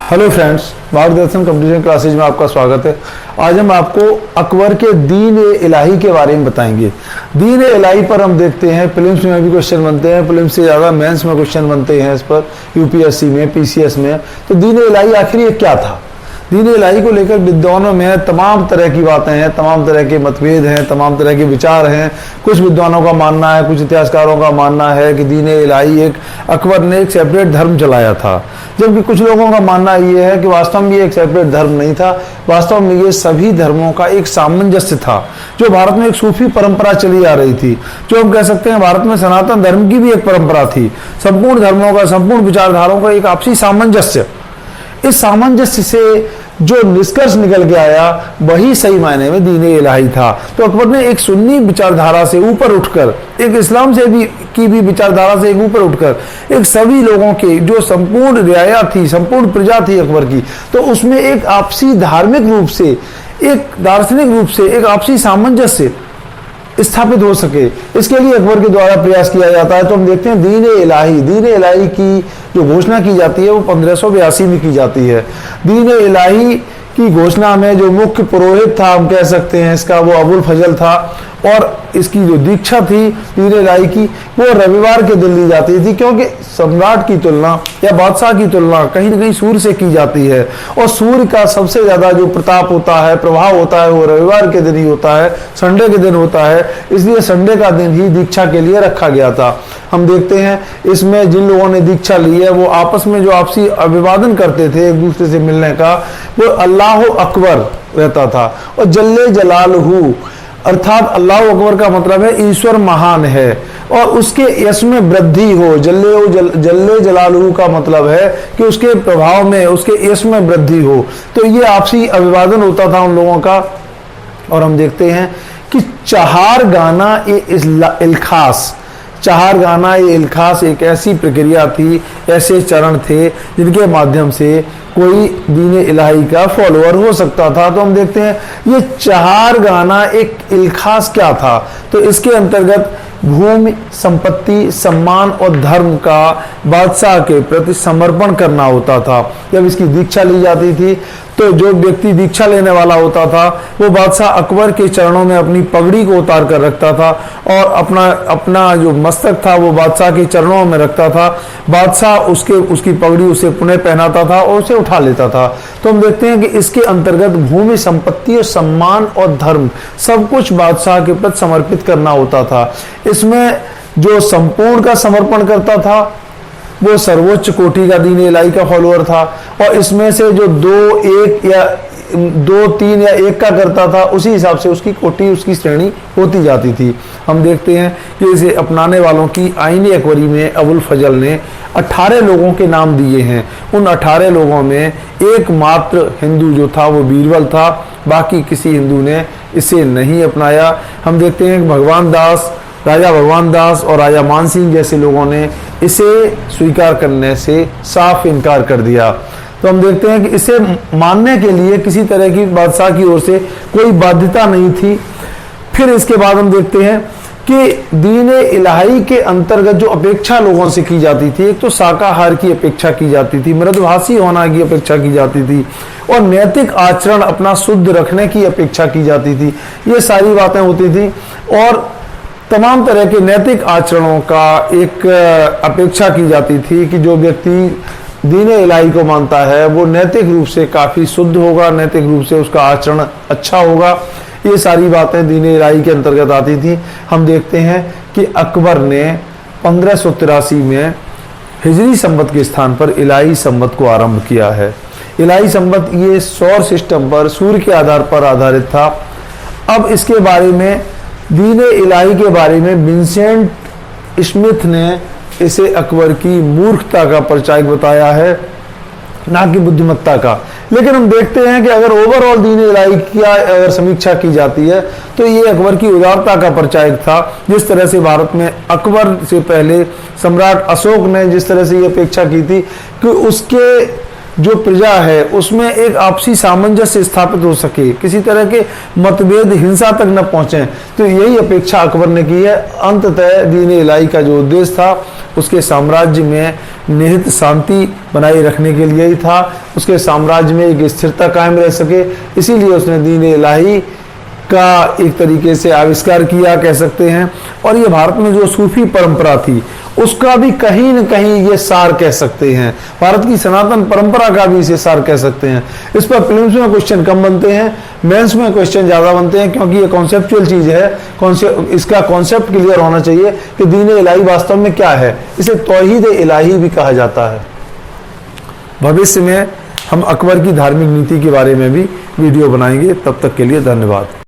Hello friends, मार्गदर्शन competition classes में आपका स्वागत है। आज हम आपको अकबर के दीन ए इलाही के बारे में बताएंगे। दीन ए इलाही पर हम देखते हैं प्रीलिम्स में भी क्वेश्चन बनते हैं, प्रीलिम्स से ज़्यादा मेंस में क्वेश्चन बनते हैं इस पर, यूपीएससी में, पीसीएस में। तो दीन ए इलाही आखिर ये क्या था? दीन ए इलाही को लेकर विद्वानों में तमाम तरह की बातें हैं, तमाम तरह के मतभेद हैं, तमाम तरह के विचार हैं। कुछ विद्वानों का मानना है, कुछ इतिहासकारों का मानना है कि दीन ए इलाही एक अकबर ने एक सेपरेट धर्म चलाया था, जबकि कुछ लोगों का मानना ये है कि वास्तव में ये एक सेपरेट धर्म नहीं था। वास्तव में ये सभी धर्मों का एक सामंजस्य था, जो भारत में एक सूफी परंपरा चली आ रही थी। जो हम कह सकते हैं भारत में सनातन धर्म की भी एक परंपरा थी। संपूर्ण धर्मों का, संपूर्ण विचारधाराओं का एक आपसी सामंजस्य। इस सामंजस्य से जो निष्कर्ष निकल के आया वही सही मायने में दीन ए इलाही था। तो अकबर ने एक सुन्नी विचारधारा से ऊपर उठकर, एक इस्लाम से भी की भी विचारधारा से एक ऊपर उठकर, एक सभी लोगों के जो संपूर्ण रियाया थी, संपूर्ण प्रजा थी अकबर की, तो उसमें एक आपसी धार्मिक रूप से, एक दार्शनिक रूप से एक आपसी सामंजस्य स्थापित हो सके, इसके लिए अकबर के द्वारा प्रयास किया जाता है। तो हम देखते हैं दीन ए इलाही की जो घोषणा की जाती है वो 1582 में की जाती है। दीन ए इलाही की घोषणा में जो मुख्य पुरोहित था, हम कह सकते हैं इसका, वो अबुल फजल था, और इसकी जो दीक्षा थी दीन ए इलाही की, वो रविवार के दिन ली जाती थी, क्योंकि सम्राट की तुलना या बादशाह की तुलना कहीं न कहीं सूर्य से की जाती है, और सूर्य का सबसे ज्यादा जो प्रताप होता है, प्रभाव होता है, वो रविवार के दिन ही होता है, संडे के दिन होता है। इसलिए संडे का दिन ही दीक्षा के लिए रखा गया था। हम देखते हैं इसमें जिन लोगों ने दीक्षा ली है वो आपस में जो आपसी अभिवादन करते थे एक दूसरे से मिलने का, वो अल्लाह अकबर रहता था। और जल्ले जलालहू अर्थात अल्लाह अकबर का मतलब है ईश्वर महान है, और उसके यश में वृद्धि हो। जल्ले जलालहू का मतलब है कि उसके प्रभाव में, उसके यश में वृद्धि हो। तो ये आपसी अभिवादन होता था उन लोगों का। और हम देखते हैं कि चहार गाना ये इल्खास एक ऐसी प्रक्रिया थी, ऐसे चरण थे जिनके माध्यम से कोई दीन ए इलाही का फॉलोअर हो सकता था। तो हम देखते हैं ये चहार गाना एक इल्खास क्या था। तो इसके अंतर्गत भूमि, संपत्ति, सम्मान और धर्म का बादशाह के प्रति समर्पण करना होता था। जब इसकी दीक्षा ली जाती थी तो जो व्यक्ति दीक्षा लेने वाला होता था वो बादशाह अकबर के चरणों में अपनी पगड़ी को उतार कर रखता था, और अपना जो मस्तक था वो बादशाह के चरणों में रखता था। बादशाह उसकी पगड़ी उसे पुनः पहनाता था और उसे उठा लेता था। तो हम देखते हैं कि इसके अंतर्गत भूमि, संपत्ति और सम्मान और धर्म सब कुछ बादशाह के प्रति समर्पित करना होता था। इसमें जो संपूर्ण का समर्पण करता था वो सर्वोच्च कोटि का दीन ए इलाही का फॉलोअर था, और इसमें से जो 2, 1 या 2, 3 या 1 का करता था, उसी हिसाब से उसकी कोटि, उसकी श्रेणी होती जाती थी। हम देखते हैं कि इसे अपनाने वालों की आईने अकबरी में अबुल फजल ने 18 लोगों के नाम दिए हैं। उन 18 लोगों में एकमात्र हिंदू जो था वो बीरबल था, बाकी किसी हिंदू ने इसे नहीं अपनाया। हम देखते हैं कि राजा भगवान दास और राजा मान सिंह जैसे लोगों ने इसे स्वीकार करने से साफ इनकार कर दिया। तो हम देखते हैं कि इसे मानने के लिए किसी तरह की बादशाह की ओर से कोई बाध्यता नहीं थी। फिर इसके बाद हम देखते हैं कि दीन ए इलाही के अंतर्गत जो अपेक्षा लोगों से की जाती थी, एक तो शाकाहार की अपेक्षा की जाती थी, मृदभाषी होना की अपेक्षा की जाती थी, और नैतिक आचरण अपना शुद्ध रखने की अपेक्षा की जाती थी। ये सारी बातें होती थी, और तमाम तरह के नैतिक आचरणों का एक अपेक्षा की जाती थी कि जो व्यक्ति दीन ए इलाही को मानता है वो नैतिक रूप से काफी शुद्ध होगा, नैतिक रूप से उसका आचरण अच्छा होगा। ये सारी बातें दीन ए इलाही के अंतर्गत आती थी। हम देखते हैं कि अकबर ने 1583 में हिजरी संवत के स्थान पर इलाही संवत को आरंभ किया है। इलाही संवत ये सौर सिस्टम पर, सूर्य के आधार पर आधारित था। अब इसके बारे में, दीन ए इलाही के बारे में विंसेंट स्मिथ ने इसे अकबर की मूर्खता का परिचायक बताया है, ना कि बुद्धिमत्ता का। लेकिन हम देखते हैं कि अगर ओवरऑल दीन ए इलाही की अगर समीक्षा की जाती है तो ये अकबर की उदारता का परिचायक था। जिस तरह से भारत में अकबर से पहले सम्राट अशोक ने जिस तरह से ये अपेक्षा की थी कि उसके जो प्रजा है उसमें एक आपसी सामंजस्य स्थापित हो सके, किसी तरह के मतभेद हिंसा तक न पहुंचे। तो यही अपेक्षा अकबर ने की है। अंततः दीन इलाही का जो उद्देश्य था उसके साम्राज्य में निहित शांति बनाए रखने के लिए ही था, उसके साम्राज्य में एक स्थिरता कायम रह सके, इसीलिए उसने दीन इलाही का एक तरीके से आविष्कार किया कह सकते हैं। और ये भारत में जो सूफी परंपरा थी उसका भी कहीं न कहीं ये सार कह सकते हैं, भारत की सनातन परंपरा का भी इसे सार कह सकते हैं। इस पर प्रीलिम्स में क्वेश्चन कम बनते हैं, मेंस में क्वेश्चन ज्यादा बनते हैं, क्योंकि ये कॉन्सेप्चुअल चीज है। इसका कॉन्सेप्ट क्लियर होना चाहिए कि दीन इलाही वास्तव में क्या है। इसे तौहीद इलाही भी कहा जाता है। भविष्य में हम अकबर की धार्मिक नीति के बारे में भी वीडियो बनाएंगे। तब तक के लिए धन्यवाद।